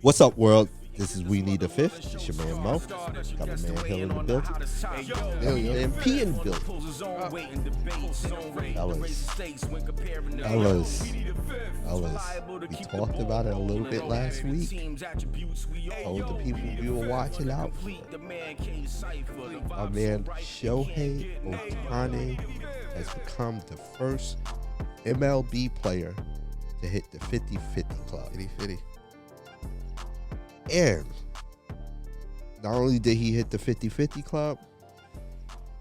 What's up, world? This is We Need a Fifth. It's your man Mo. Got my man Hill in the building. Got my man P in the building. Fellas, we talked about it a little bit last week. Told the people we were watching out for. Our man Shohei Ohtani has become the first MLB player to hit the 50-50 club. 50-50. And not only did he hit the 50-50 club,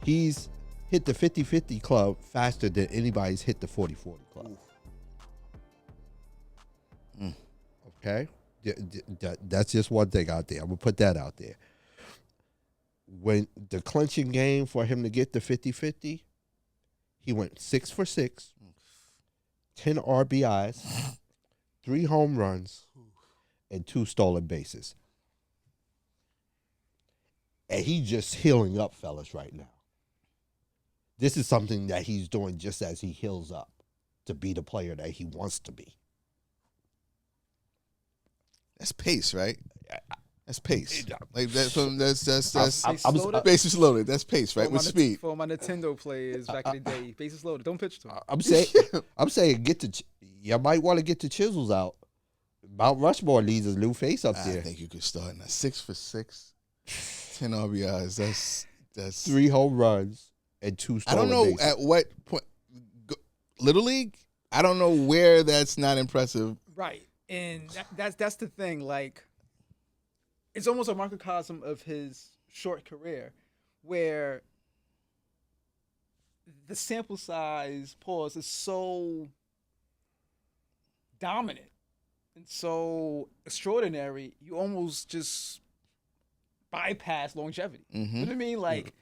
he's hit the 50-50 club faster than anybody's hit the 40-40 club. Okay? That's just one thing out there. I'm going to put that out there. When the clinching game for him to get the 50-50, he went 6 for 6, 10 RBIs, 3 home runs, and 2 stolen bases. And he's just healing up, fellas, right now. This is something that he's doing just as he heals up to be the player that he wants to be. That's pace, right? That's pace. Like that's I'm bases loaded. That's pace, right? With speed. For my Nintendo players back in the day, bases loaded. Don't pitch to him. I'm saying, you might want to get the chisels out. Mount Rushmore needs a new face up there. I think you could start now. 6 for 6, 10 RBIs. That's 3 home runs and 2 stolen I don't know bases. at what point. Little League. I don't know where that's not impressive. Right, and that's the thing. Like, it's almost a microcosm of his short career, where the sample size pause is so dominant and so extraordinary, you almost just bypass longevity. You know what I mean? Like,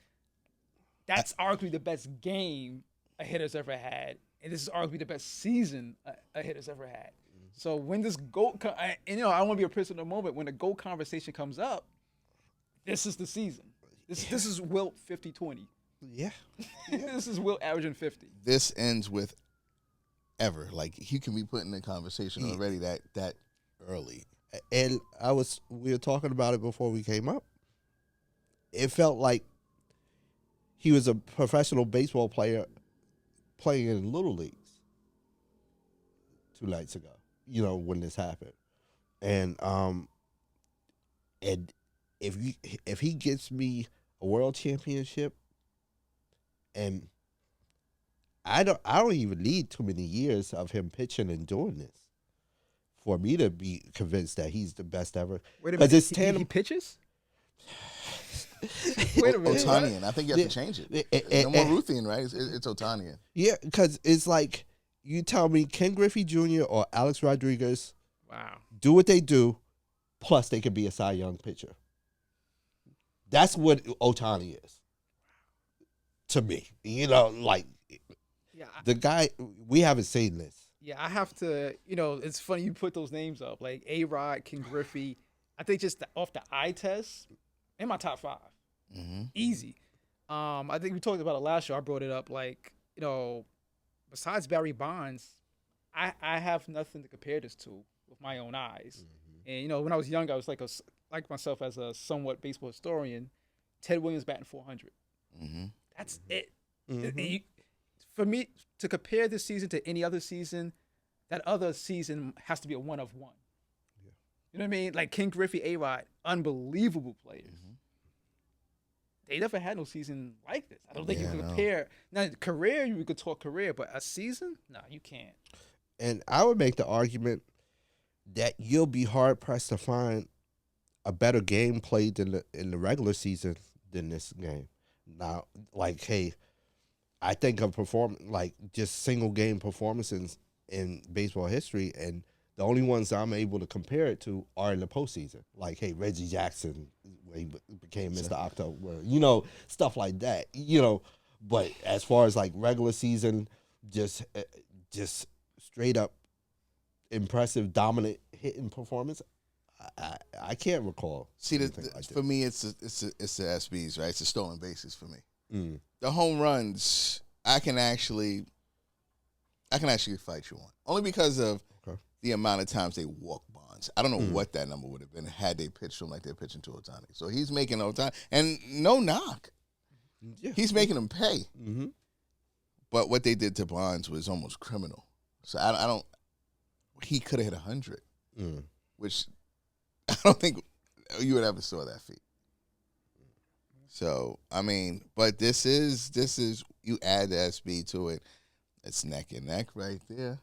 that's arguably the best game a hitter's ever had, and this is arguably the best season a hitter's ever had. So when this GOAT, I want to be a prisoner of the moment. When the GOAT conversation comes up, this is the season. This is Wilt 50-20. Yeah. This is Wilt averaging 50. This ends with ever. Like, he can be put in the conversation already that early. And we were talking about it before we came up. It felt like he was a professional baseball player playing in little leagues 2 nights ago, when this happened. And if he gets me a world championship, and I don't even need too many years of him pitching and doing this for me to be convinced that he's the best ever. Wait a minute, he pitches? Wait a minute. Ohtanian. I think you have to change it. No more Ruthian, right? It's Ohtanian. Yeah, because it's like, you tell me Ken Griffey Jr. or Alex Rodriguez do what they do, plus they could be a Cy Young pitcher. That's what Ohtani is to me. The guy, we haven't seen this. Yeah, I have to, it's funny you put those names up. Like A-Rod, Ken Griffey. I think just off the eye test, in my top 5. Easy. I think we talked about it last show. I brought it up. Like, besides Barry Bonds, I have nothing to compare this to with my own eyes. And, when I was young, I was like myself as a somewhat baseball historian. Ted Williams batting 400. That's it. For me, to compare this season to any other season, that other season has to be a one of one. Yeah. You know what I mean? Like Ken Griffey, A-Rod, unbelievable players. They never had no season like this. I don't think you can compare. Now, career, you could talk career, but a season? No, you can't. And I would make the argument that you'll be hard-pressed to find a better game played in the regular season than this game. Now, like, hey, I think of just single game performances in baseball history, and the only ones I'm able to compare it to are in the postseason. Like, hey, Reggie Jackson, when he became Mr. October, stuff like that. But as far as like regular season, just straight up impressive, dominant hitting performance, I can't recall. See, for me, it's the SBs, right? It's the stolen bases for me. The home runs, I can actually fight you on, only because of the amount of times they walk Bonds. I don't know what that number would have been had they pitched him like they're pitching to Ohtani. So he's making Ohtani, and no knock. Yeah. He's making him pay. Mm-hmm. But what they did to Bonds was almost criminal. So I don't. He could have hit 100, which I don't think you would ever saw that feat. So I mean, but this is you add the SB to it, it's neck and neck right there.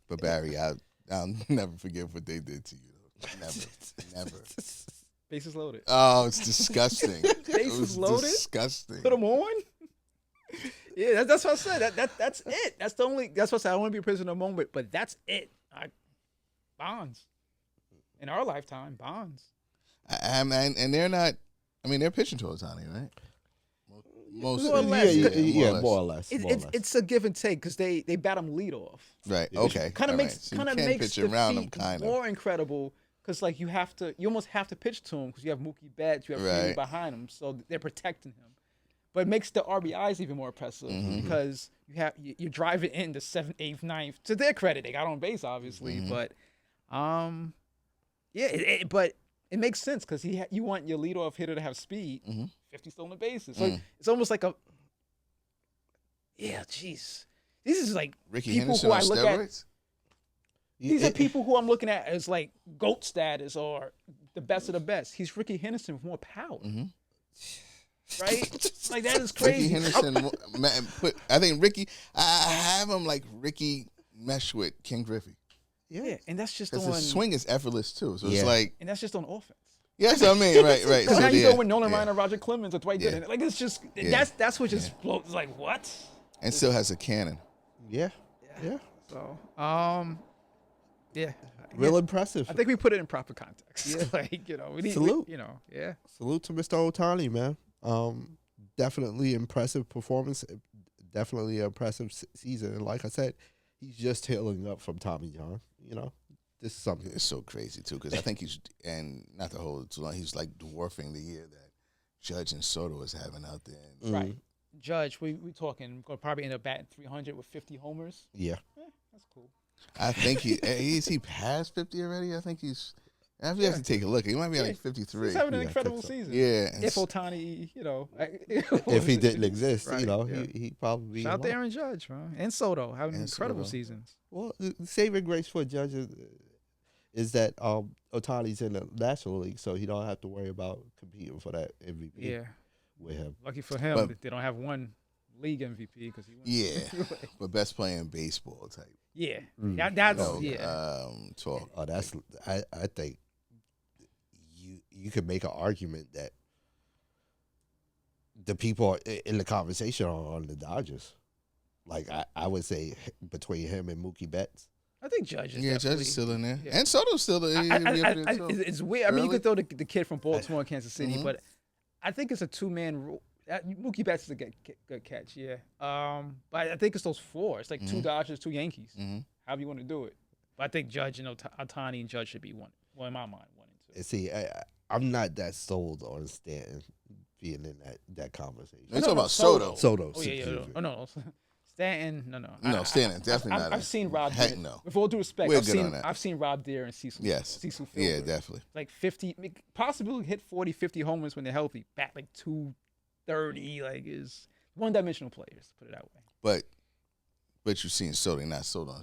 But Barry, I'll never forget what they did to you. Never. Bases loaded. Oh, it's disgusting. Bases loaded. Disgusting. Put them on. Yeah, that's what I said. That's it. That's the only. That's what I said. I don't want to be a prisoner of the moment, but that's it. Bonds. In our lifetime, Bonds. And they're not. I mean, they're pitching to Ohtani, right? Most More or less. More or less. It's a give and take because they bat him lead off. Right. Okay. Kind of makes So kind of you can't makes pitch the around feat them, kind of. more incredible because like you almost have to pitch to him because you have Mookie Betts, you have Freddie behind him, so they're protecting him. But it makes the RBIs even more impressive because you're driving in the 7th, 8th, 9th. To their credit, they got on base obviously, but but it makes sense because you want your leadoff hitter to have speed, 50 stolen bases. So it's almost like jeez. These is like Ricky people Henderson who I on look steroids? at. These are people who I'm looking at as like GOAT status or the best of the best. He's Ricky Henderson with more power. Right? Like that is crazy. Ricky Henderson I think Ricky I have him like Ricky mesh with King Griffey. Yeah, and that's just Because on his swing is effortless too. So it's like and that's just on offense. yes, I mean, right. So now you go with Nolan Ryan or Roger Clemens or Dwight Gooden. Like it's just that's what just floats like what? And still has a cannon. Yeah. So Real impressive. I think we put it in proper context. Yeah. Like, we need Salute. Salute to Mr. Ohtani, man. Definitely impressive performance. Definitely an impressive season. And like I said, he's just healing up from Tommy John. This is something. It's so crazy too because I think and not to hold it too long, he's like dwarfing the year that Judge and Soto is having out there. Right. Judge, we talking going to probably end up batting 300 with 50 homers. Yeah. That's cool. I think he passed 50 already. I think he's. I have to take a look. He might be like 53. He's having an incredible season. Yeah. If Ohtani, if he didn't exist, right, he probably be. Shout out to Aaron Judge, man, and Soto having incredible seasons. Well, the saving grace for Judge is that Ohtani's in the National League, so he don't have to worry about competing for that MVP. Yeah. With him. Lucky for him, they don't have one league MVP because he won. Yeah, but best player in baseball type. Yeah, that's talk. Oh, that's I think you could make an argument that the people in the conversation are on the Dodgers. Like I would say between him and Mookie Betts. I think Judge is Judge is still in there, and Soto's still there. It's weird. I mean, you could throw the kid from Baltimore, Kansas City, but I think it's a two-man rule. Mookie Betts is a good catch, yeah. But I think it's those four. It's like two Dodgers, two Yankees. However you want to do it. But I think Judge and Ohtani and Judge should be one. Well, in my mind, 1 and 2. See, I'm not that sold on Stanton being in that conversation. You're talking about Soto. Soto. Oh, yeah. Oh, no. Stanton, no. No, Stanton, definitely not. I've seen Rob Heck Deere. no. With all due respect, I've seen Rob Deere and Cecil. Yes. Cecil Fielder. Yeah, definitely. Like 50, possibly hit 40, 50 homers when they're healthy. Bat like 230, like is one-dimensional players, put it that way. But you've seen Soto, not Soto.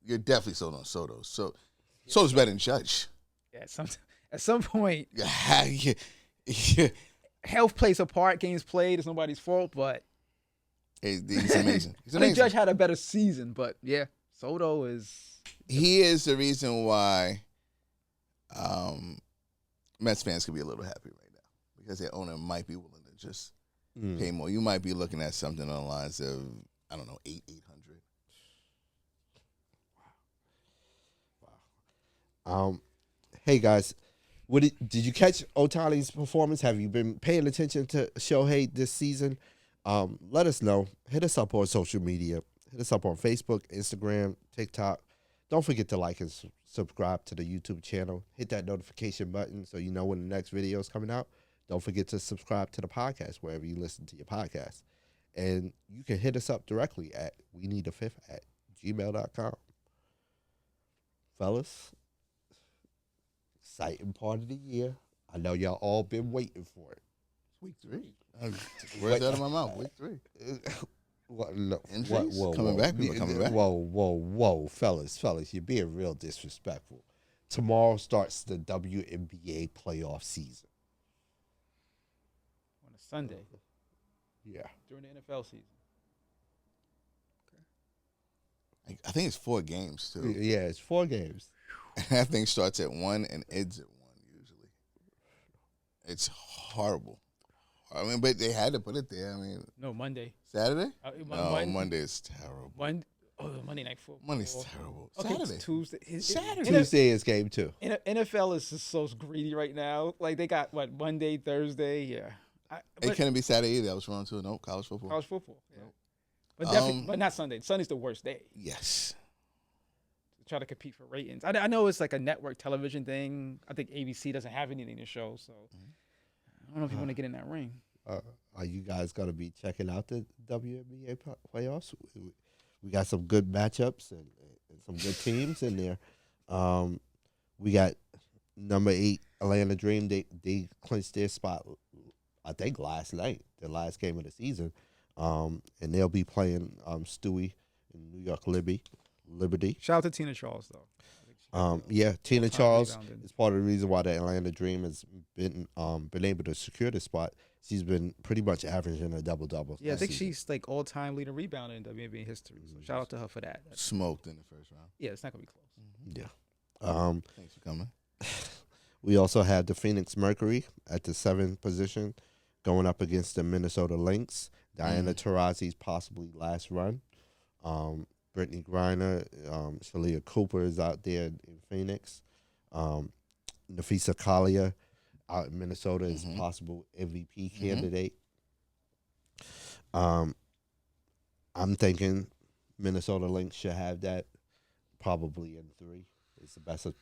You're definitely sold on Soto. So Soto's better than Judge. Yeah, at some point, yeah. health plays a part. Games played is nobody's fault, but he's amazing. I think Judge had a better season, but yeah, Soto is. He is the reason why Mets fans could be a little happy right now because their owner might be willing to just pay more. You might be looking at something on the lines of, I don't know, 800. Wow. Hey guys, did you catch Ohtani's performance? Have you been paying attention to Shohei this season? Let us know. Hit us up on social media. Hit us up on Facebook, Instagram, TikTok. Don't forget to like and subscribe to the YouTube channel. Hit that notification button so you know when the next video is coming out. Don't forget to subscribe to the podcast wherever you listen to your podcast. And you can hit us up directly at weneedafifth@gmail.com. Fellas, exciting part of the year. I know y'all all been waiting for it. Week 3. Words out of my mouth. Week 3. Injuries? Coming back? People coming back? Whoa, fellas, you're being real disrespectful. Tomorrow starts the WNBA playoff season. On a Sunday. Yeah. During the NFL season. I think it's 4 games, too. Yeah, it's 4 games. That thing starts at 1 and ends at 1, usually. It's horrible. I mean, but they had to put it there. I mean, no, Monday. Saturday? No, Monday is terrible. Monday night football. Monday's terrible. Okay, Saturday. Tuesday is game 2. NFL is just so greedy right now. Like they got Monday, Thursday. Yeah. It couldn't be Saturday either. I was wrong too. No, college football. College football. Yeah. But definitely, but not Sunday. Sunday's the worst day. Yes. To try to compete for ratings. I know it's like a network television thing. I think ABC doesn't have anything to show, so I don't know if you want to get in that ring. Are you guys going to be checking out the WNBA playoffs? We got some good matchups and some good teams in there. We got number 8 Atlanta Dream. They clinched their spot, I think, last night, the last game of the season. And they'll be playing Stewie in New York Liberty. Shout out to Tina Charles, though. Yeah, Tina Charles is part of the reason why the Atlanta Dream has been able to secure the spot. She's been pretty much averaging a double-double. Yeah, I think she's like all-time leader rebounder in WNBA history. So shout out to her for that. Smoked in the first round. Yeah, it's not gonna be close. Yeah. Thanks for coming. We also have the Phoenix Mercury at the 7th position, going up against the Minnesota Lynx. Diana Taurasi's possibly last run. Brittany Griner, Shalia Cooper is out there in Phoenix. Nafisa Kalia out in Minnesota is possible MVP candidate. I'm thinking Minnesota Lynx should have that probably in 3. It's the best of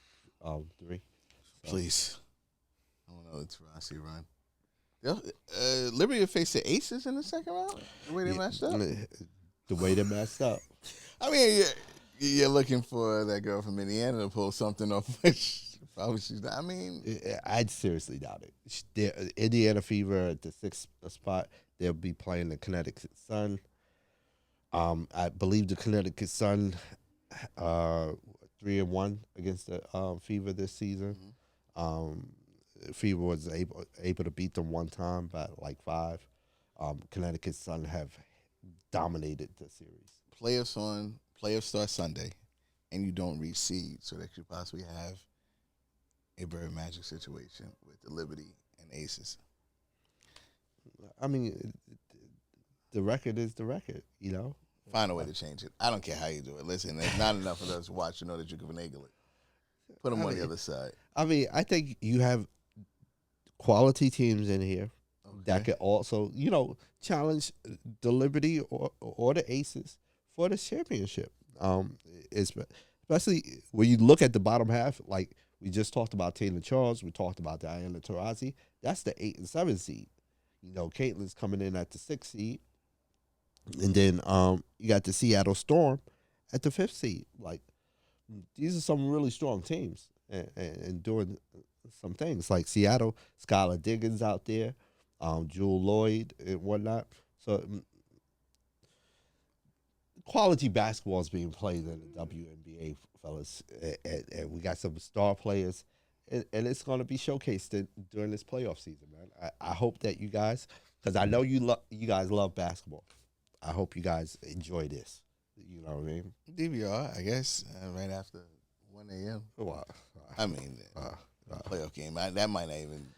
3. So. Please. I don't know the Taurasi run. Liberty faced the Aces in the second round? The way they matched up? The way they messed up. I mean, you're looking for that girl from Indiana to pull something off, which probably she's not. I mean, I'd seriously doubt it. Indiana Fever at the 6th spot. They'll be playing the Connecticut Sun. I believe the Connecticut Sun 3-1 against the Fever this season. Fever was able to beat them one time by like 5. Connecticut Sun have dominated the series. Playoffs start Sunday, and you don't reach seed, so that you possibly have a very magic situation with the Liberty and Aces. I mean, the record is the record, you know? Find a way to change it. I don't care how you do it. Listen, there's not enough of us to watch to know that you can finagle it. Put them on the other side. I mean, I think you have quality teams in here that could also, challenge the Liberty or the Aces for the championship. Especially when you look at the bottom half, like we just talked about Tina Charles, we talked about Diana Taurasi. That's the 8 and 7 seed. Caitlin's coming in at the 6th seed. And then you got the Seattle Storm at the 5th seed. Like, these are some really strong teams and doing some things. Like Seattle, Skylar Diggins out there, Jewel Lloyd and whatnot. So quality basketball is being played in the WNBA, fellas. And we got some star players. And it's going to be showcased during this playoff season, man. I hope that you guys, because I know you guys love basketball. I hope you guys enjoy this. You know what I mean? DVR, I guess, right after 1 a.m. Wow. I mean, playoff game. That might not even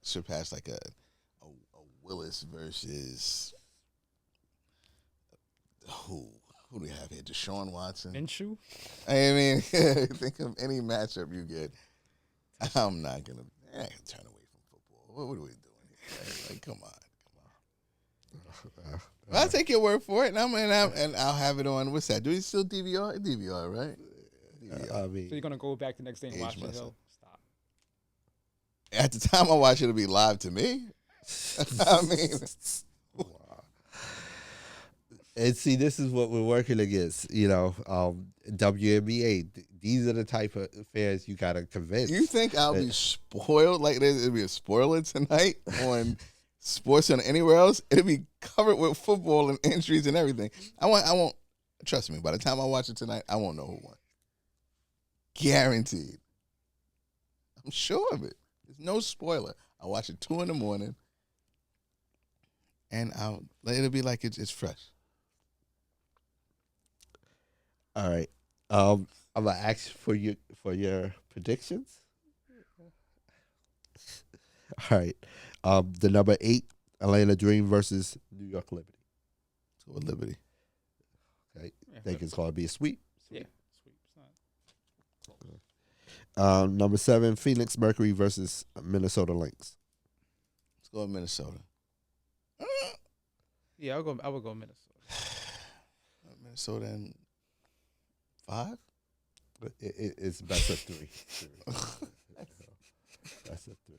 surpass like a Willis versus who do we have here? Deshaun Watson. Minshew? I mean, think of any matchup you get. I'm not gonna turn away from football. What are we doing here? Like, come on. I'll take your word for it, and I'll have it on. What's that? Do we still DVR? DVR, right? DVR. So you're gonna go back the next day and watch the hill? Stop. At the time I watch it, it'll be live to me. I mean, And see, this is what we're working against. WNBA. These are the type of fans you gotta convince. You think I'll be spoiled? Like there'll be a spoiler tonight on sports and anywhere else? It'll be covered with football and injuries and everything. I won't. Trust me. By the time I watch it tonight, I won't know who won. Guaranteed. I'm sure of it. There's no spoiler. I'll watch it 2 a.m. and it'll be like it's fresh. All right. I'm gonna ask for your predictions. All right. The number 8 Atlanta Dream versus New York Liberty. Let's go with Liberty. Okay. Think it's gonna be a sweep. Yeah, sweep. Number 7 Phoenix Mercury versus Minnesota Lynx. Let's go with Minnesota. Yeah, I would go Minnesota. Minnesota and 5. It's best of 3. Best of 3.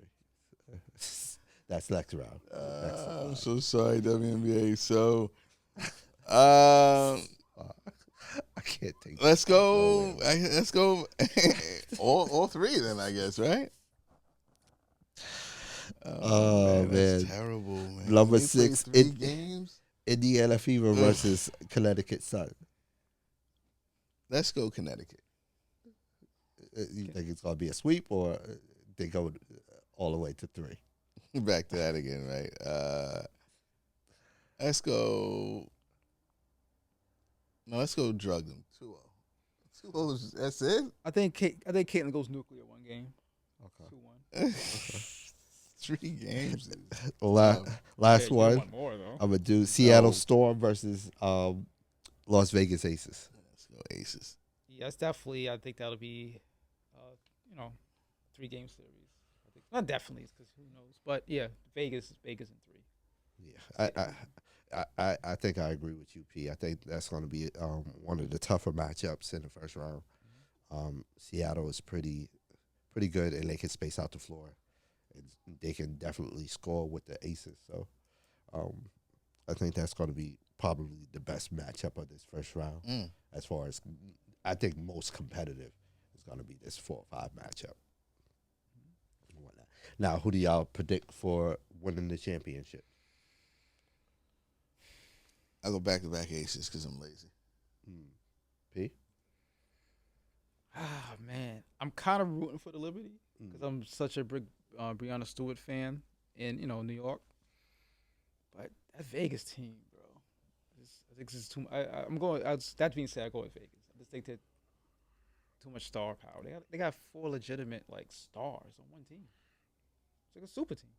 That's next round. I'm so sorry, WNBA. So, I can't take. Let's go. Let's go. all 3 then, I guess, right? Oh man, that's terrible, man. Number 6 3 games. Indiana Fever versus Connecticut Sun. Let's go Connecticut. You think it's gonna be a sweep, or they go all the way to 3? Back to that again, right? Let's go. No, let's go drug them. 2-0. 2-0. That's it. I think Caitlin goes nuclear 1 game. Okay. 2-1. 3 games. Last one. One more, though. I'm gonna do Seattle Storm versus Las Vegas Aces. Let's go Aces. Yeah, that's definitely. I think that'll be, 3-game series. I think not definitely, because who knows? But yeah, Vegas in 3. Yeah, I think I agree with you, P. I think that's going to be one of the tougher matchups in the first round. Seattle is pretty good, and they can space out the floor. They can definitely score with the Aces. So I think that's going to be probably the best matchup of this first round. As far as I think most competitive is going to be this 4 or 5 matchup. Now, who do y'all predict for winning the championship? I'll go back-to-back Aces because I'm lazy. P? Man. I'm kind of rooting for the Liberty because I'm such a big Breanna Stewart fan in, New York. But that Vegas team, bro. I think this is too much. I'm going, that being said, I go with Vegas. I just think that too much star power. They got 4 legitimate, stars on one team. It's like a super team.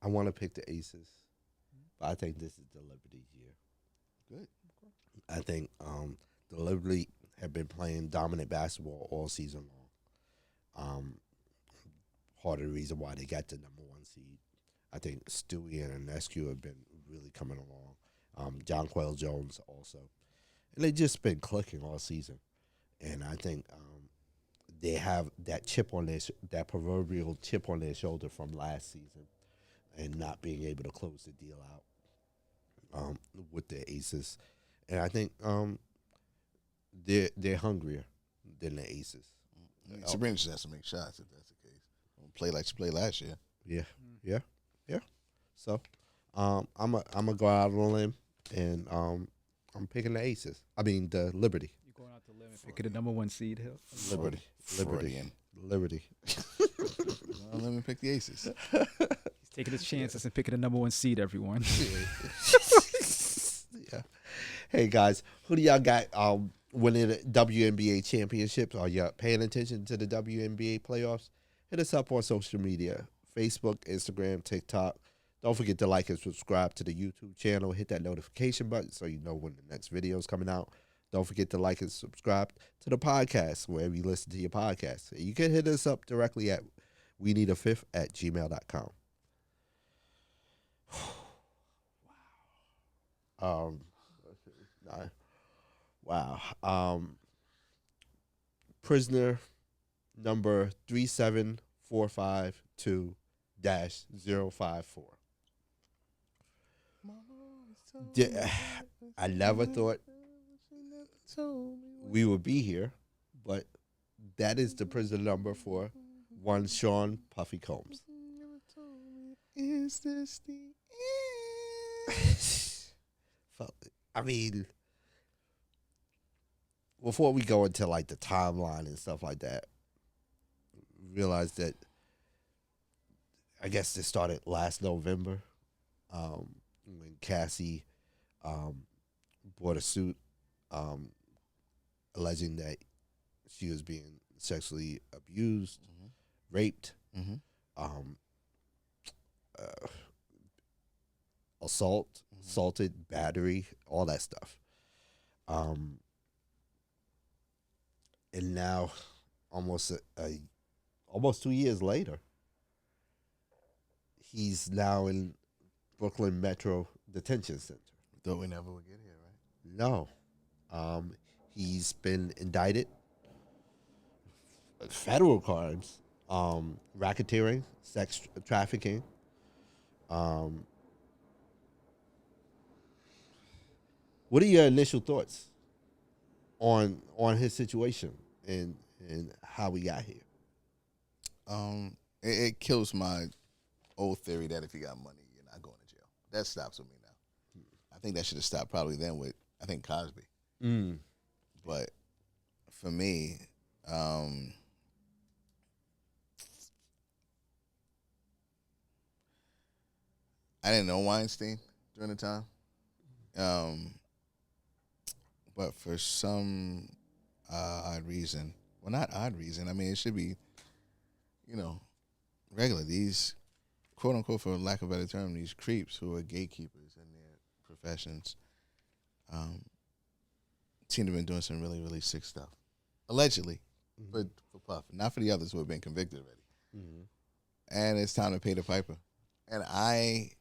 I want to pick the Aces, but I think this is the Liberty's year. Good. I think the Liberty have been playing dominant basketball all season long. Part of the reason why they got the number 1 seed. I think Stewie and Anescu have been really coming along. John Quayle Jones also. And they've just been clicking all season. And I think they have that that proverbial chip on their shoulder from last season and not being able to close the deal out with the Aces. And I think they're hungrier than the Aces. Sabrina just has to make shots if that's the case. Don't play like she played last year. Yeah. So I'm gonna go out on a limb, and I'm picking the Aces. I mean the Liberty. You going out to limb and picking the number 1 seed here? Liberty. Well, let me pick the Aces. He's taking his chances and picking the number 1 seed, everyone. Yeah. Hey guys, who do y'all got winning the WNBA championships? Are y'all paying attention to the WNBA playoffs? Hit us up on social media: Facebook, Instagram, TikTok. Don't forget to like and subscribe to the YouTube channel. Hit that notification button so you know when the next video is coming out. Don't forget to like and subscribe to the podcast wherever you listen to your podcast. You can hit us up directly at weneedafifth@gmail.com. Wow. Prisoner number 37452 054. I never thought we would be here, but that is the prison number for one Sean Puffy Combs. Is this the end? I mean, before we go into like the timeline and stuff like that, realize that I guess this started last November when Cassie brought a suit alleging that she was being sexually abused, raped, assaulted, battery, all that stuff. And now, almost 2 years later, he's now in Brooklyn Metro Detention Center. Thought we never would get here, right? No. He's been indicted. Federal crimes. Racketeering, sex trafficking. What are your initial thoughts on his situation and how we got here? It kills my old theory that if you got money, you're not going to jail. That stops with me now. I think that should have stopped probably then with, I think, Cosby. But for me, I didn't know Weinstein during the time. But for some odd reason, well, not odd reason, I mean, it should be, regular. These, quote unquote, for lack of a better term, these creeps who are gatekeepers in their professions seem to have been doing some really, really sick stuff. Allegedly, for Puff. Not for the others who have been convicted already. And it's time to pay the piper. And I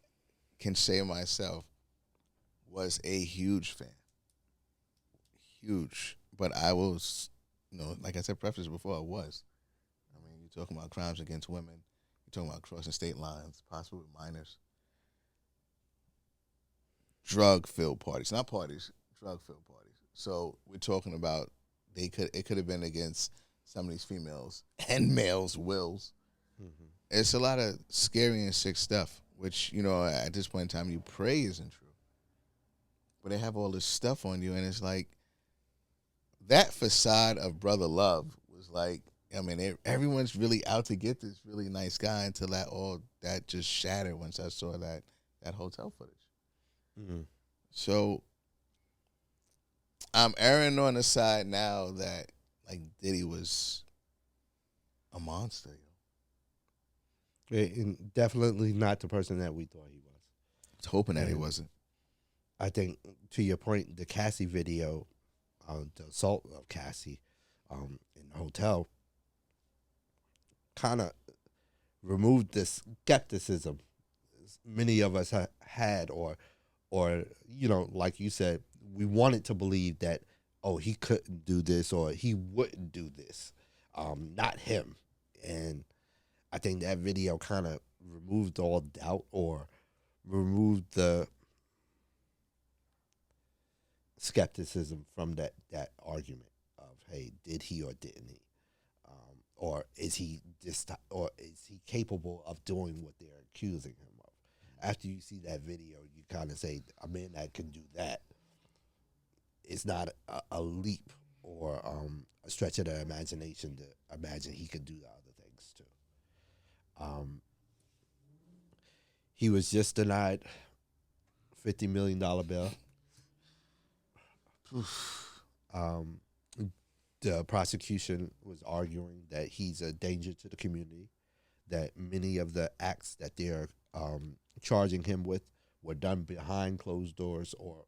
can say myself was a huge fan. Huge. But I was, like I said, preface before, I was. I mean, you're talking about crimes against women. You're talking about crossing state lines, possibly with minors. Drug-filled parties. Not parties, drug-filled parties. So we're talking about it could have been against some of these females and males' wills. It's a lot of scary and sick stuff, which, at this point in time, you pray isn't true. But they have all this stuff on you, and it's like, that facade of brother love was like, I mean, everyone's really out to get this really nice guy until that just shattered once I saw that hotel footage. So I'm erring on the side now that, like, Diddy was a monster. And definitely not the person that we thought he was. I was hoping that he wasn't. I think, to your point, the Cassie video, the assault of Cassie in the hotel, kind of removed this skepticism many of us had, or like you said, we wanted to believe that, he couldn't do this or he wouldn't do this, not him. And I think that video kind of removed all doubt or removed the skepticism from that argument of, hey, did he or didn't he, or is he capable of doing what they're accusing him of? After you see that video, you kind of say, a man that can do that, it's not a leap or a stretch of the imagination to imagine he could do the other things too. He was just denied $50 million bail. The prosecution was arguing that he's a danger to the community, that many of the acts that they're charging him with were done behind closed doors or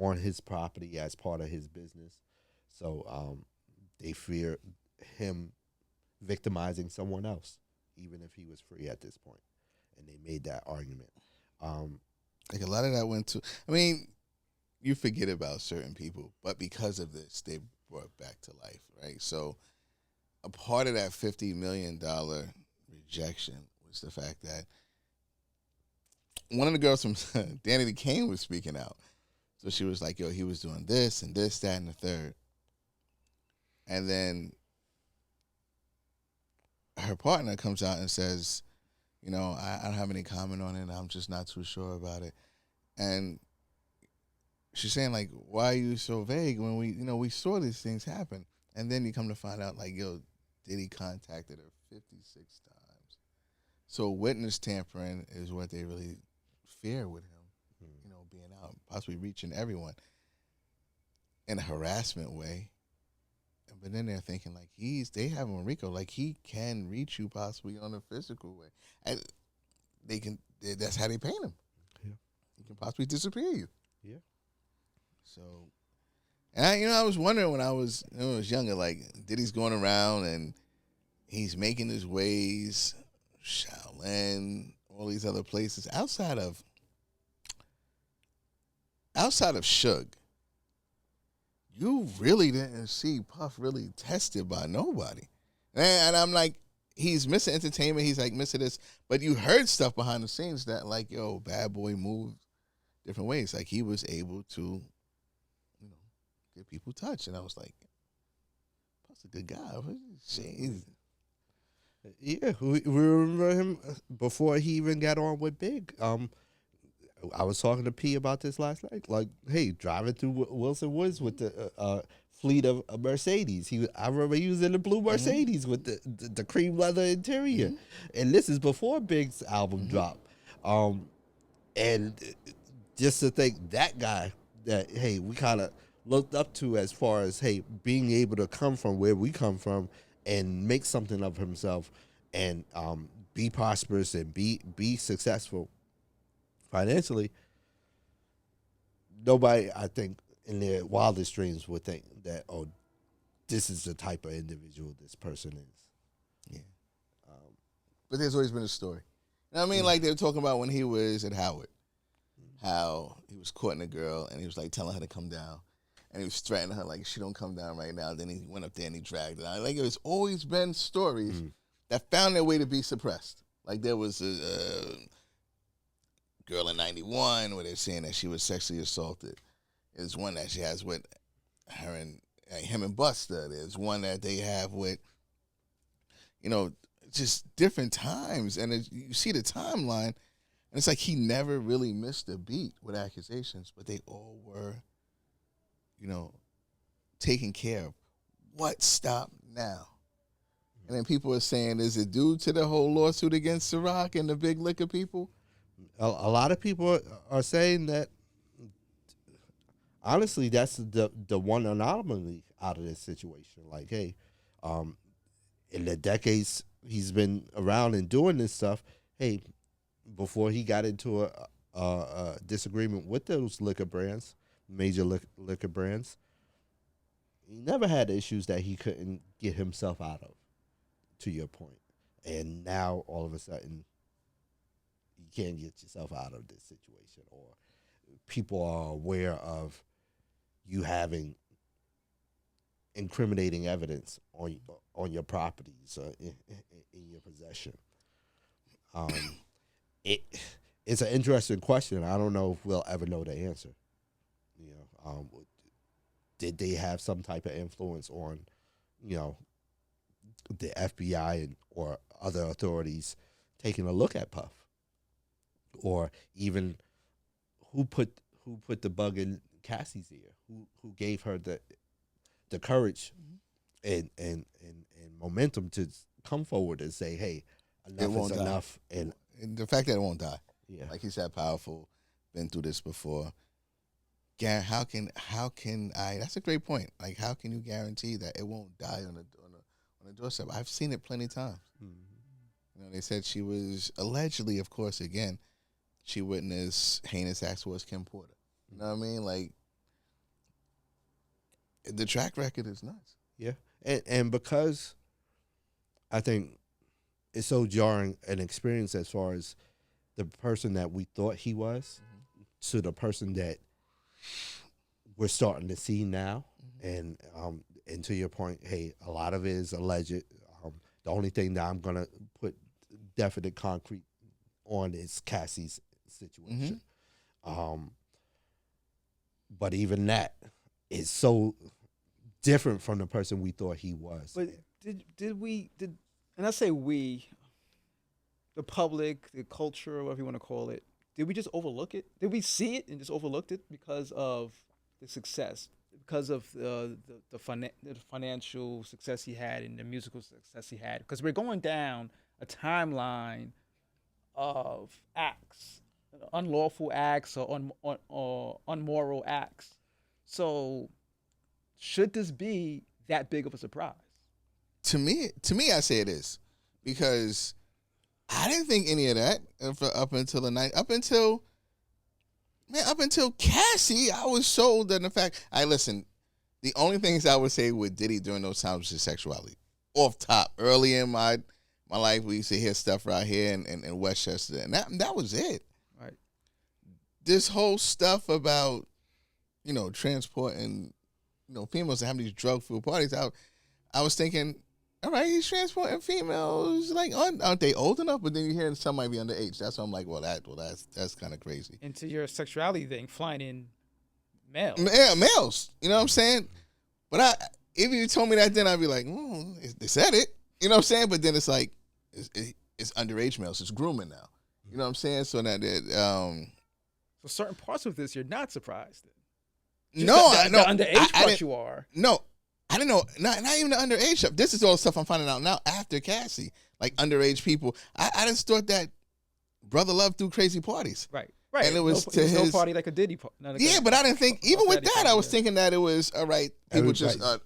on his property as part of his business. So they fear him victimizing someone else, even if he was free at this point. And they made that argument. Like, a lot of that went to, I mean, you forget about certain people, but because of this, they brought back to life, right? So a part of that $50 million rejection was the fact that one of the girls from Danny the Kane was speaking out. So she was like, yo, he was doing this and this, that, and the third. And then her partner comes out and says, you know, I don't have any comment on it. I'm just not too sure about it. And she's saying, like, why are you so vague when we saw these things happen? And then you come to find out, like, yo, Diddy contacted her 56 times. So witness tampering is what they really fear with him, being out, possibly reaching everyone in a harassment way. But then they're thinking, like, they have him on Rico, like, he can reach you possibly on a physical way. And that's how they paint him. Yeah. He can possibly disappear you. Yeah. So, and I was wondering when I was younger, like, Diddy's going around and he's making his ways, Shaolin, all these other places outside of Suge. You really didn't see Puff really tested by nobody. And I'm like, he's missing entertainment. He's like missing this. But you heard stuff behind the scenes that, like, yo, Bad Boy moved different ways. Like, he was able to, get people touched. And I was like, Puff's a good guy. Yeah, we remember him before he even got on with Big. I was talking to P about this last night. Like, hey, driving through Wilson Woods with the fleet of Mercedes. I remember he was in the blue Mercedes with the cream leather interior, and this is before Big's album dropped. And just to think that guy that, hey, we kind of looked up to as far as, hey, being able to come from where we come from and make something of himself and be prosperous and be successful financially. Nobody, I think, in their wildest dreams would think that, oh, this is the type of individual this person is. Yeah. But there's always been a story. You know what I mean? Like, they were talking about when he was at Howard, how he was courting a girl and he was, like, telling her to come down. And he was threatening her, like, she don't come down right now. Then he went up there and he dragged her down. Like, there's always been stories that found their way to be suppressed. Like, there was a girl in 91 where they're saying that she was sexually assaulted. There's one that she has with her and him and Busta. There's one that they have with, just different times. And you see the timeline, and it's like he never really missed a beat with accusations, but they all were, taken care of. What stopped now? And then people are saying, is it due to the whole lawsuit against Ciroc and the big liquor people? A lot of people are saying that, honestly, that's the one anomaly out of this situation. Like, hey, in the decades he's been around and doing this stuff, hey, before he got into a disagreement with those liquor brands, major liquor brands, he never had issues that he couldn't get himself out of, to your point. And now, all of a sudden, you can't get yourself out of this situation, or people are aware of you having incriminating evidence on your properties or in your possession. It's an interesting question. I don't know if we'll ever know the answer. Did they have some type of influence on, the FBI or other authorities taking a look at Puff, or even who put the bug in Cassie's ear, who gave her the courage and momentum to come forward and say, hey, enough is enough. And the fact that it won't die. Yeah. Like he's that powerful, been through this before. How can I? That's a great point. Like, how can you guarantee that it won't die on the doorstep? I've seen it plenty of times. They said she was allegedly, of course, again, she witnessed heinous acts towards Kim Porter. You know what I mean? Like, the track record is nuts. Yeah, and because I think it's so jarring an experience as far as the person that we thought he was to the person that we're starting to see now. And to your point, hey, a lot of it is alleged. The only thing that I'm gonna put definite concrete on is Cassie's situation. But even that is so different from the person we thought he was. But did we, and I say we, the public, the culture, whatever you want to call it, did we just overlook it? Did we see it and just overlooked it because of the success, because of the financial success he had and the musical success he had? Because we're going down a timeline of acts, unlawful acts or unmoral acts. So should this be that big of a surprise? To me, I say it is, because I didn't think any of that up until the night, up until Cassie. I was sold on the fact. Listen. The only things I would say with Diddy during those times was his sexuality. Off top, early in my life, we used to hear stuff right here in Westchester, and that was it. Right. This whole stuff about transporting females and having these drug-fueled parties. I was thinking, all right, he's transporting females. Like, aren't they old enough? But then you hear some might be underage. That's why I'm like, that's kind of crazy. Into your sexuality thing, flying in males. Yeah, males. You know what I'm saying? But if you told me that then, I'd be like, they said it. You know what I'm saying? But then it's like, it's underage males. It's grooming now. You know what I'm saying? So that So certain parts of this, you're not surprised. The underage part you are. No, I didn't know. Not even the underage stuff. This is all stuff I'm finding out now after Cassie. Like underage people. I just thought that Brother Love threw crazy parties. Right. And it was no party like a Diddy party. But I didn't think, even with that, I was thinking that it was, all right, people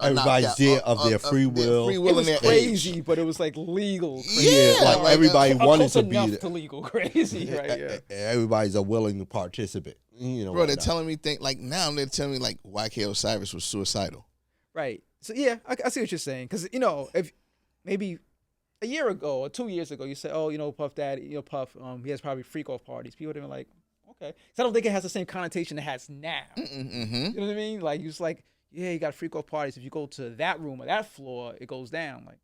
everybody's there of their free will. It was crazy, but it was like legal crazy. Yeah, like everybody wanted to be enough to legal crazy, right? Yeah. Everybody's a willing participant. Bro, they're telling me now they're telling me like YK Osiris was suicidal. Right. So yeah, I see what you're saying. Because if maybe a year ago or 2 years ago, you say, Puff Daddy, Puff, he has probably freak off parties. People would have been like, okay. So I don't think it has the same connotation it has now. Mm-hmm. You know what I mean? Like, you're just like, yeah, you got freak off parties. If you go to that room or that floor, it goes down. Like,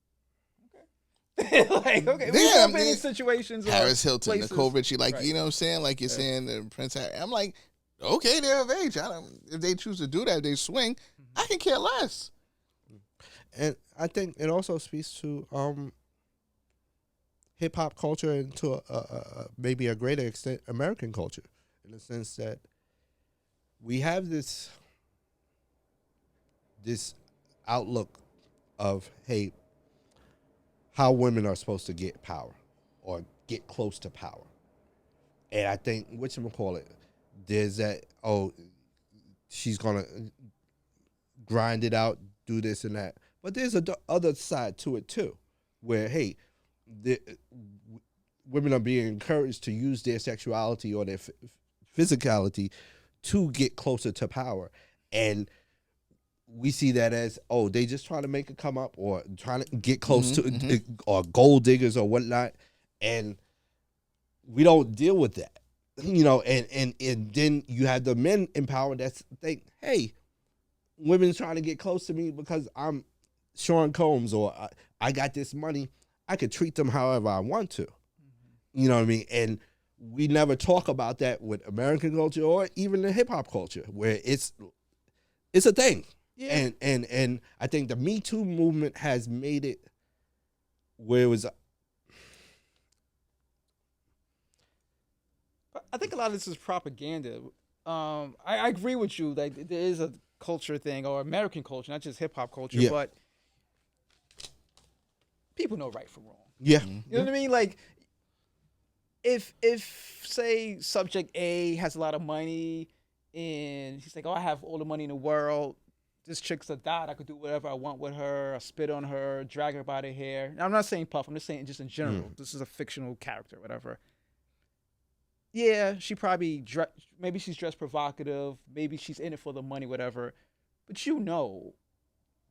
okay. Like, okay. Yeah, We've been in situations. Paris Hilton, places. Nicole Richie, like, right. You know what I'm saying? Like you're saying, Prince Harry. I'm like, okay, they're of age. If they choose to do that, if they swing, I can care less. And I think it also speaks to hip hop culture and to maybe a greater extent American culture, in the sense that we have this outlook of, hey, how women are supposed to get power or get close to power. And I think, there's that, she's going to grind it out, do this and that. But there's a other side to it too, where, hey, women are being encouraged to use their sexuality or their physicality to get closer to power. And we see that as, they just trying to make it come up or trying to get close to or gold diggers or whatnot. And we don't deal with that, and then you have the men in power that think, hey, women's trying to get close to me because I'm Shohei Combs or I got this money. I could treat them however I want to. You know what I mean? And we never talk about that with American culture or even the hip hop culture, where it's a thing. Yeah. And I think the Me Too movement has made it where it was. I think a lot of this is propaganda. I agree with you that there is a culture thing, or American culture, not just hip hop culture, but people know right from wrong. Yeah. You know what I mean? Like, if say subject A has a lot of money and he's like, I have all the money in the world. This chick's a dot. I could do whatever I want with her. I spit on her, drag her by the hair. Now, I'm not saying Puff. I'm just saying just in general. This is a fictional character, whatever. Yeah, she probably maybe she's dressed provocative. Maybe she's in it for the money, whatever. But the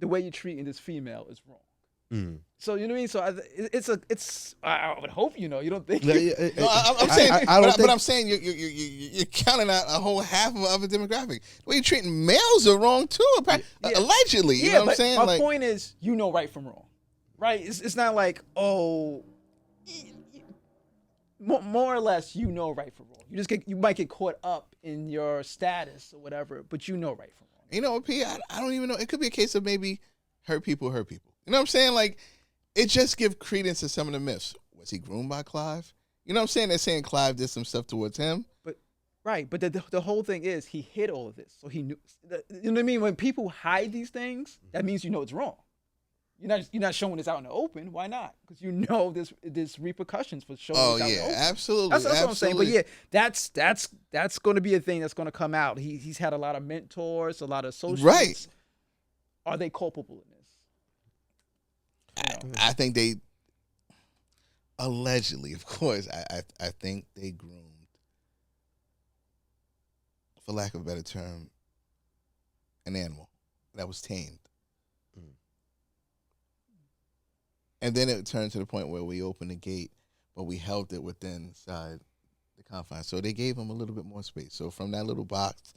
way you're treating this female is wrong. So you know what I mean. So it's. I would hope you don't think. I'm saying, but I'm saying you're counting out a whole half of a demographic. The way you're treating males are wrong too. Allegedly, you know what I'm saying. My point is, right from wrong, right? It's not like more or less, you know right from wrong. You might get caught up in your status or whatever, but you know right from wrong. You know, P, I don't even know. It could be a case of maybe hurt people. You know what I'm saying? Like, it just gives credence to some of the myths. Was he groomed by Clive? You know what I'm saying? They're saying Clive did some stuff towards him. But the whole thing is he hid all of this, so he knew. You know what I mean? When people hide these things, that means you know it's wrong. You're not showing this out in the open. Why not? Because you know there's repercussions for showing this out in the open. Absolutely. That's what I'm saying. But yeah, that's going to be a thing that's going to come out. He's had a lot of mentors, a lot of associates. Right. Are they culpable in this? I think they allegedly, of course, I think they groomed, for lack of a better term, an animal that was tamed. And then it turned to the point where we opened the gate, but we held it within inside the confines. So they gave him a little bit more space. So from that little box,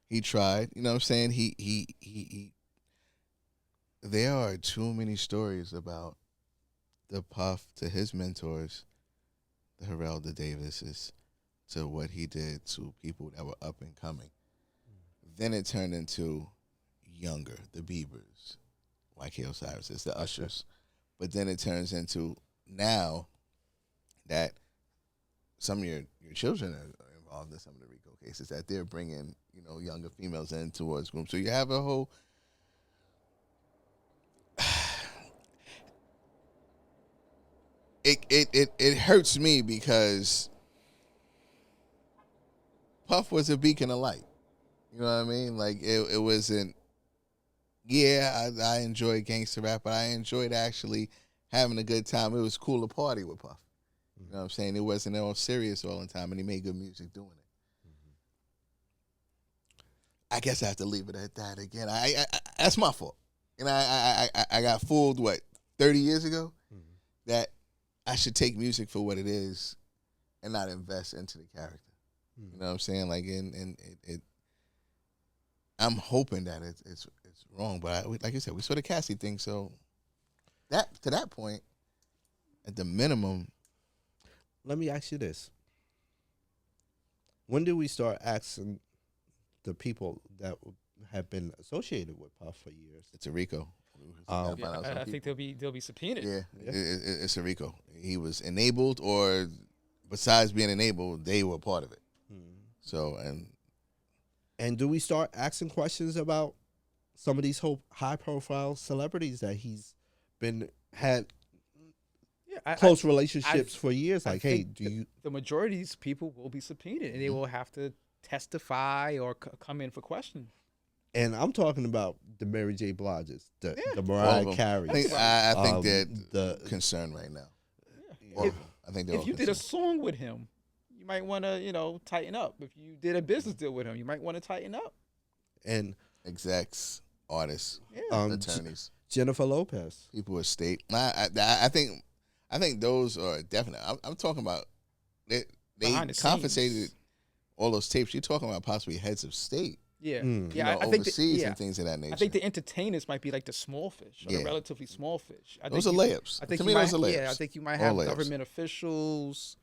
he tried. You know what I'm saying? He there are too many stories about the Puff to his mentors, the Herelda Davises, to what he did to people that were up and coming. Then it turned into younger, the Biebers, YK Osiris, the Ushers. But then it turns into now that some of your children are involved in some of the RICO cases, that they're bringing, younger females in towards groups. So you have a whole... It hurts me because Puff was a beacon of light. You know what I mean? Like, it wasn't... Yeah, I enjoyed gangster rap, but I enjoyed actually having a good time. It was cool to party with Puff. You know what I'm saying? It wasn't all serious all the time, and he made good music doing it. I guess I have to leave it at that again. I that's my fault. And I got fooled, 30 years ago? That I should take music for what it is and not invest into the character. You know what I'm saying? Like, it I'm hoping that it's wrong, but like I said, we saw the Cassie thing, so to that point, at the minimum. Let me ask you this: when did we start asking the people that have been associated with Puff for years? It's a RICO. I think they'll be subpoenaed. Yeah. It's a RICO. He was enabled, or besides being enabled, they were part of it. So And do we start asking questions about some of these high-profile celebrities that he's had close relationships for years? Like, hey, the majority of these people will be subpoenaed, and they will have to testify or come in for questions. And I'm talking about the Mary J. Bliges, the Mariah Carey. I think they're the concern right now. Yeah. I think if you did a song with him, you might want to, tighten up. If you did a business deal with him, you might want to tighten up. And execs, artists, attorneys, Jennifer Lopez, people with state. I think those are definite. I'm talking about they confiscated all those tapes. You're talking about possibly heads of state. Yeah, I think overseas and things of that nature. I think the entertainers might be like the small fish, or the relatively small fish. Those are layups. To me, those are layups. Yeah, I think you might have government officials,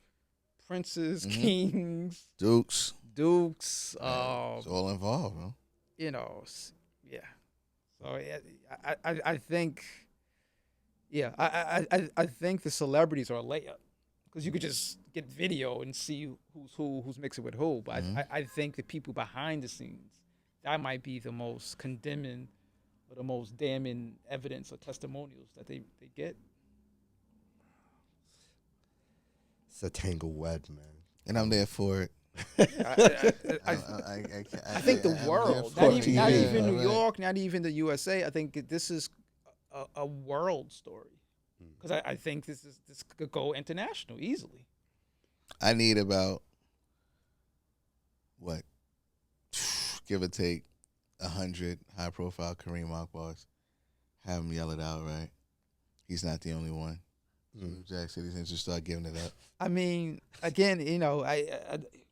princes, kings, dukes. It's all involved, bro. Yeah. So I think, I think the celebrities are a layup, because you could just get video and see who's mixing with who. But I think the people behind the scenes, that might be the most condemning or the most damning evidence or testimonials that they get. It's a tangled web, man. And I'm there for it. I think the world, not even New York, not even the USA. I think this is a world story, because I think this could go international easily. I need about give or take 100 high-profile Kareem Akbars. Have him yell it out, right? He's not the only one. Jack City's and just start giving it up. I mean, again,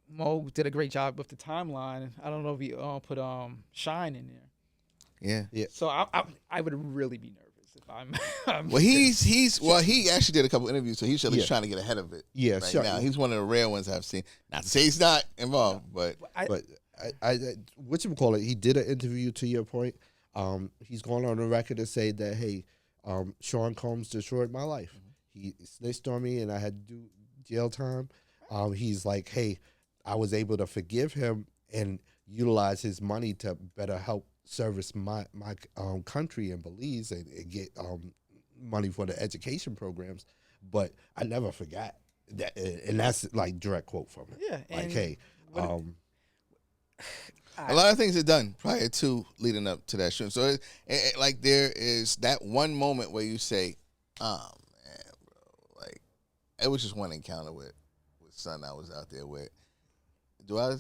Mo did a great job with the timeline. I don't know if he put Shine in there. Yeah. So I would really be nervous Well, he actually did a couple interviews, so he's at least trying to get ahead of it. Yeah, right sure. now he's one of the rare ones I've seen. Not to say he's not involved, but whatchamacallit, he did an interview, to your point. He's going on the record to say that, hey, Sean Combs destroyed my life. He snitched on me and I had to do jail time. He's like, hey, I was able to forgive him and utilize his money to better help service my country in Belize and get money for the education programs. But I never forgot that, and that's like direct quote from him. Yeah, like, hey, a lot of things are done prior to leading up to that shooting. So, like, there is that one moment where you say, "Oh man, bro!" Like, it was just one encounter with son I was out there with. Do I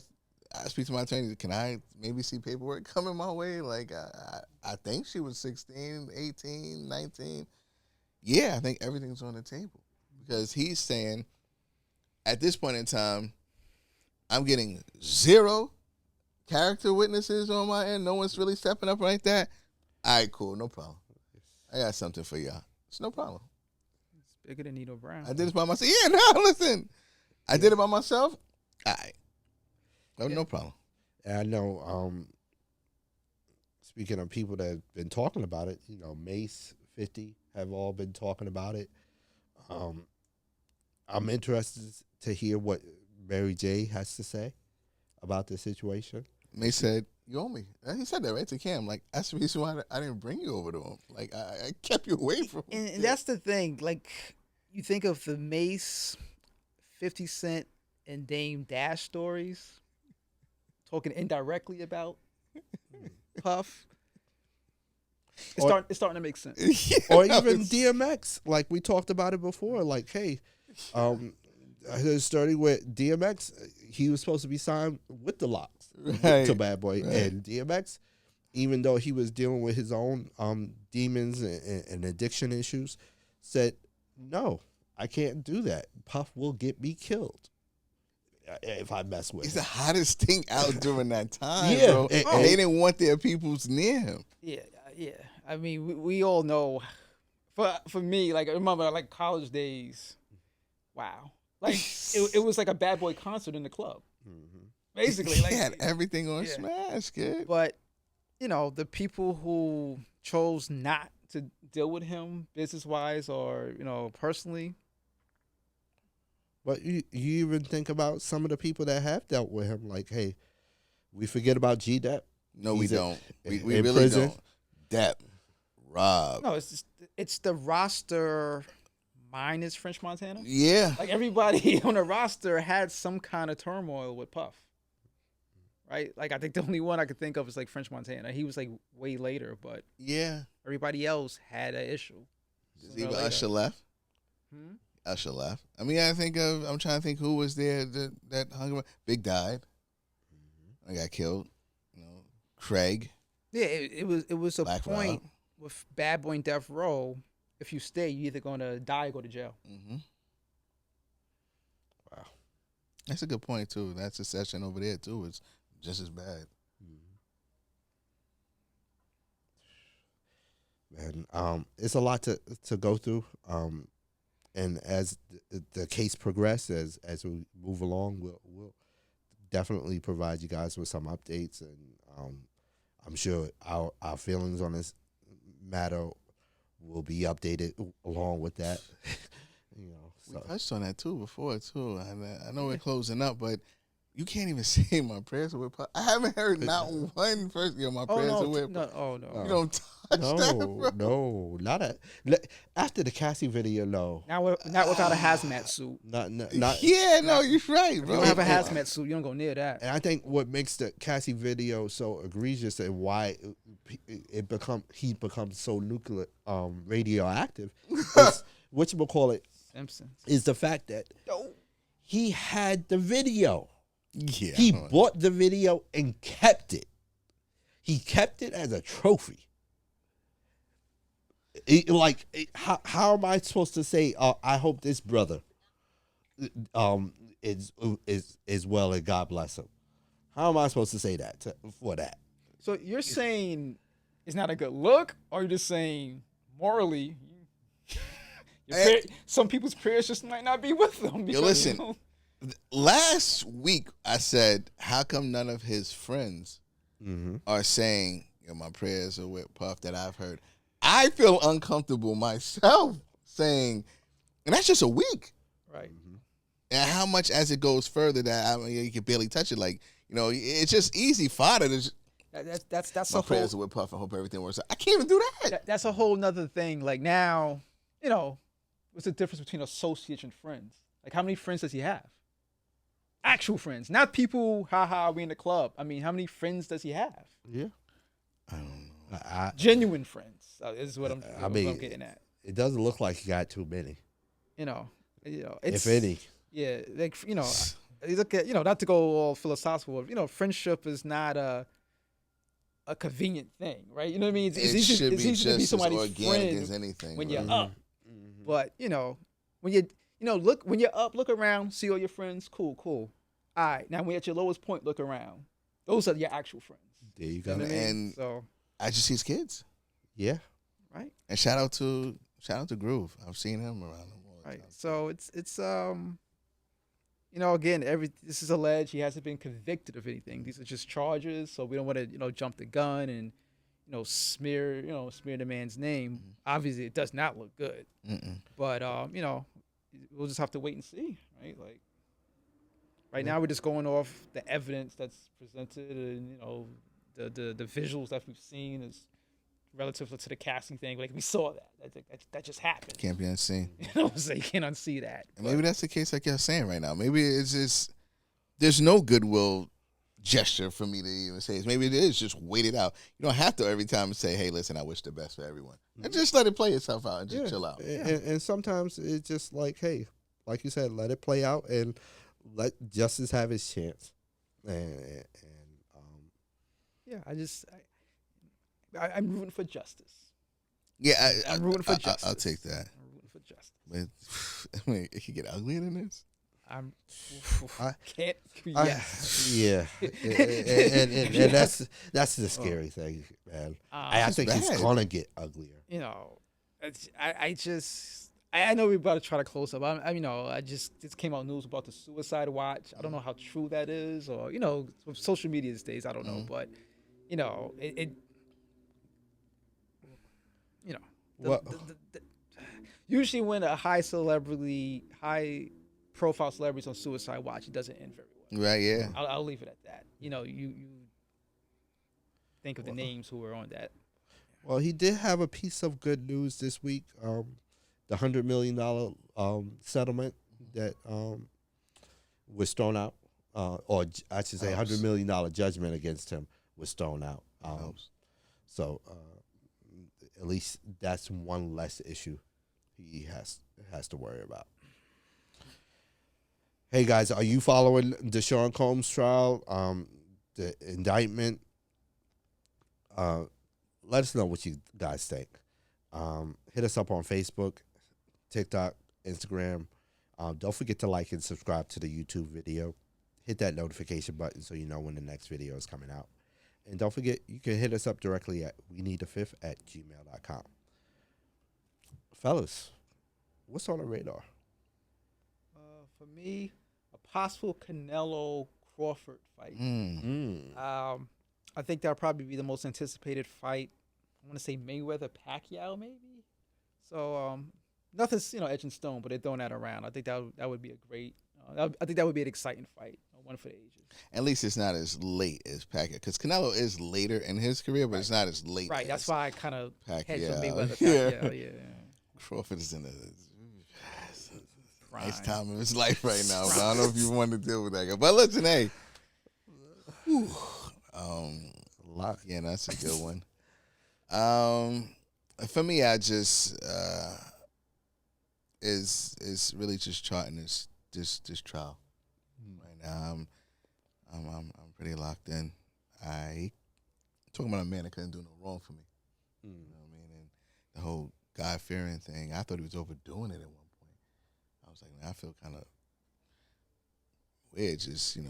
speak to my attorney? Can I maybe see paperwork coming my way? Like, I think she was 16, 18, 19. Yeah, I think everything's on the table because he's saying, at this point in time, I'm getting 0 character witnesses on my end. No one's really stepping up like that. All right, cool. No problem. I got something for y'all. It's no problem. It's bigger than Nino Brown. I did this by myself. Yeah, no, listen. I did it by myself. All right. No problem. And I know, speaking of people that have been talking about it, Mace, 50 have all been talking about it. I'm interested to hear what Mary J has to say about the situation. They said, you owe me. He said that right to Cam. Like, that's the reason why I didn't bring you over to him. Like, I kept you away from him. And that's the thing. Like, you think of the Mace, 50 Cent, and Dame Dash stories, talking indirectly about Puff. It's starting to make sense. Yeah, or even DMX, like we talked about it before. Like, hey, starting with DMX, he was supposed to be signed with the Locks, to Bad Boy, and DMX, even though he was dealing with his own demons and addiction issues, said, "No, I can't do that. Puff will get me killed if I mess with He's him." the hottest thing out during that time, Yeah, bro. And they didn't want their peoples near him. Yeah. I mean, we all know. For me, like, I remember, like, college days. Wow. Like, it was like a Bad Boy concert in the club. Mm-hmm. Basically. He Like, had everything on Smash, kid. But, the people who chose not to deal with him business-wise or, personally. But you even think about some of the people that have dealt with him. Like, hey, we forget about G-Dep. No, we don't. We in really prison. don't. Dep, Rob. No, it's the roster minus French Montana. Yeah. Like, everybody on the roster had some kind of turmoil with Puff. Right? Like, I think the only one I could think of is, like, French Montana. He was, like, way later, but Yeah. everybody else had an issue. Even Usher left. Usher left. I mean, I'm trying to think who was there that hung around. Big died. I got killed. Craig. Yeah, it was a Black point Rob. with Bad Boy and Death Row. If you stay, you're either gonna die or go to jail. Mm-hmm. Wow. That's a good point, too. That secession over there, too, is just as bad. Man, it's a lot to go through. And as the case progresses, as we move along, we'll definitely provide you guys with some updates, and I'm sure our feelings on this matter will be updated along with that. We touched on that too before too. I know we're closing up, but you can't even say my prayers are with Puff. I haven't heard not one person. My prayers are with Puff. No. You don't touch that, bro. No, not after the Cassie video. No, Not without a hazmat suit. not. Yeah, no, you're right, If bro. you don't have a hazmat suit, you don't go near that. And I think what makes the Cassie video so egregious and why he becomes so nuclear radioactive is whatchamacallit Simpsons. is the fact that he had the video. Yeah, He bought the video and kept it. He kept it as a trophy. How am I supposed to say? I hope this brother is well and God bless him. How am I supposed to say that for that? So you're saying it's not a good look, or you're just saying morally, Hey. some people's prayers just might not be with them. Yo, listen. Last week I said, how come none of his friends are saying, yo, my prayers are with Puff that I've heard? I feel uncomfortable myself saying, and that's just a week. Right. And how much as it goes further that you can barely touch it. Like, it's just easy fodder. That's my a prayers whole. are with Puff. I hope everything works out. I can't even do that. That's a whole nother thing. Like now, what's the difference between associates and friends? Like how many friends does he have? Actual friends, not people. We in the club. I mean, how many friends does he have? Yeah. I don't know. Genuine friends is what I'm getting at. It doesn't look like he got too many. It's, if any. Yeah, like you look at not to go all philosophical. Friendship is not a convenient thing, right? You know what I mean? It's easy should be to be just somebody's as organic friend as anything when right? you're up. But when you look when you're up, look around, see all your friends. Cool. All right, now when you're at your lowest point, look around. Those are your actual friends. There you go. You know what I mean? And So I just see his kids. Yeah. right. And shout out to Groove. I've seen him around him all the Right. time. So it's again, this is alleged. He hasn't been convicted of anything. These are just charges. So we don't want to jump the gun and smear the man's name. Obviously, it does not look good. But we'll just have to wait and see, right? Like right now, we're just going off the evidence that's presented and the visuals that we've seen is relative to the casting thing. Like we saw that just happened. Can't be unseen. So you can't unsee that. And maybe that's the case like you're saying right now. Maybe it's just there's no goodwill gesture for me to even say it. Maybe it is just wait it out. You don't have to every time say, hey, listen, I wish the best for everyone. And just let it play itself out and just chill out. And sometimes it's just like, hey, like you said, let it play out and let justice have its chance. I'm rooting for justice. Yeah, I'm rooting for justice. I'll take that. I'm rooting for justice. But I mean, it could get uglier than this. Yeah, and that's the scary thing, man. I think it's gonna get uglier. I know we're about to try to close up. I just came out news about the suicide watch. I don't know how true that is, or with social media these days, I don't know, but usually when a high profile celebrities on suicide watch, it doesn't end very well. Right? Yeah. I'll leave it at that. You think of the names who were on that. Well, he did have a piece of good news this week. The $100 million settlement that was thrown out, or I should say, $100 million judgment against him was thrown out. So at least that's one less issue he has to worry about. Hey guys, are you following the Shohei Combs trial? The indictment. Let us know what you guys think. Hit us up on Facebook, TikTok, Instagram. Don't forget to like and subscribe to the YouTube video. Hit that notification button so you know when the next video is coming out. And don't forget, you can hit us up directly at weneedafifth@gmail.com. Fellas, what's on the radar? For me, a possible Canelo Crawford fight. I think that'll probably be the most anticipated fight. I want to say Mayweather Pacquiao maybe. So nothing's etched in stone, but they're throwing that around. I think that would be a great. I think that would be an exciting fight, one for the ages. At least it's not as late as Pacquiao, because Canelo is later in his career, but it's not as late. Right. That's why I kind of hedged on Mayweather Pacquiao. Yeah. Crawford is in a nice time in his life right now. But I don't know if you want to deal with that guy. But listen, hey. Yeah, that's a good one. For me, I just is really just charting this trial right now. I'm pretty locked in. Talking about a man that couldn't do no wrong for me. You know what I mean? And the whole God-fearing thing, I thought he was overdoing it at one point. I was like, man, I feel kind of weird, just, the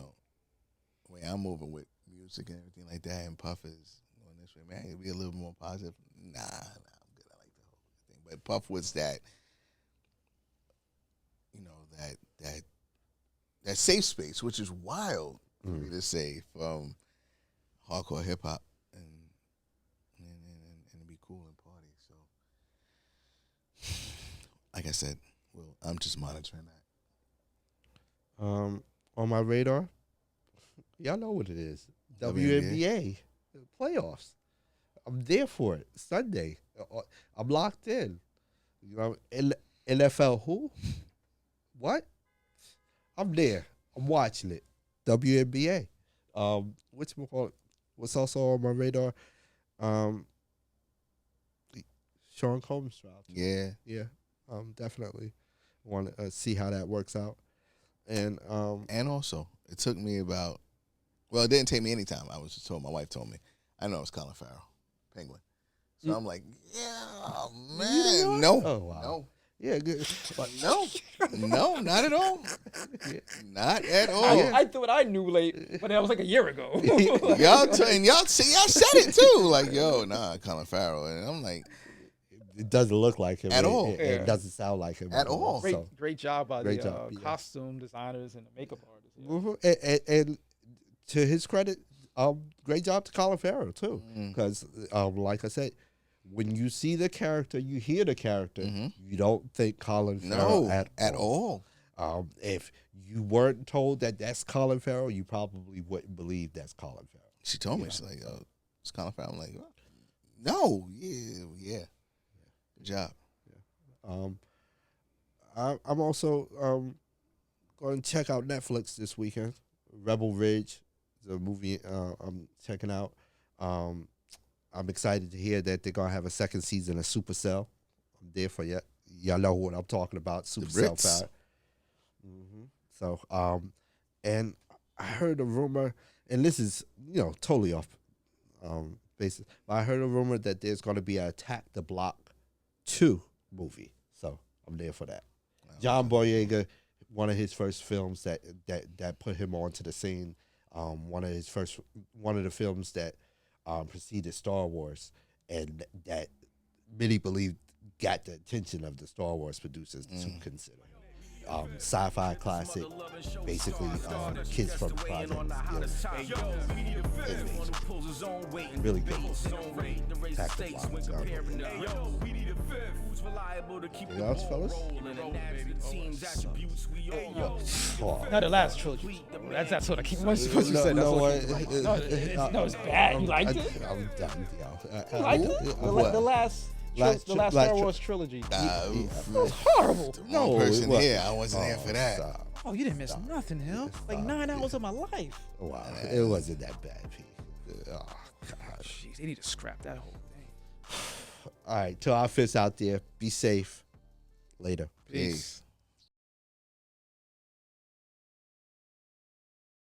way I'm moving with music and everything like that, and Puff is going this way. Man, I could be a little more positive. Nah, I'm good. I like the whole But Puff was that, you know, that safe space, which is wild for me to say, from hardcore hip hop and to be cool and party. So, like I said, I'm just monitoring that. On my radar, y'all know what it is. WNBA playoffs. I'm there for it. Sunday. I'm locked in. You know, NFL who? What? I'm there. I'm watching it. WNBA. What's also on my radar? Sean Combs trial. Yeah. Definitely want to see how that works out. And also, it took me about, well, it didn't take me any time. I was just told, my wife told me. I know it was Colin Farrell, Penguin. So I'm like, yeah, man. No. Oh, wow. No. Yeah, good. But no, not at all. Not at all. I thought I knew late, but that was like a year ago. y'all said it too. Like, yo, nah, Colin Farrell. And I'm like, it doesn't look like him at all. It doesn't sound like him at all. Great job by great the job, costume designers and the makeup artists. Yeah. Mm-hmm. And to his credit, great job to Colin Farrell too, because like I said, when you see the character, you hear the character, you don't think Colin Farrell at all. If you weren't told that that's Colin Farrell, you probably wouldn't believe that's Colin Farrell. She told me, she's like, it's Colin Farrell. I'm like, no, yeah. Good job. Yeah. I'm also going to check out Netflix this weekend. Rebel Ridge, the movie I'm checking out. I'm excited to hear that they're going to have a second season of Supercell. I'm there for you. Y'all know what I'm talking about. Supercell Power. So, and I heard a rumor, and this is, totally off basis, but I heard a rumor that there's going to be an Attack the Block 2 movie. So I'm there for that. John Boyega, one of his first films that put him onto the scene, one of the films that preceded Star Wars, and that many believe got the attention of the Star Wars producers to consider. Sci-fi classic, basically kids from the projects. Really good. Tactical. Anything else, fellas? No, the last trilogy. That's what I keep. What you said? No, it's bad. You liked it? I'm done. You liked it? The last Star Wars trilogy. It was horrible. No person here. I wasn't there for that. Oh, you didn't miss nothing, Hill. Like 9 hours of my life. Wow, it wasn't that bad, Pete. Oh, God. Jeez, they need to scrap that whole thing. All right, to our fists out there, be safe. Later. Peace.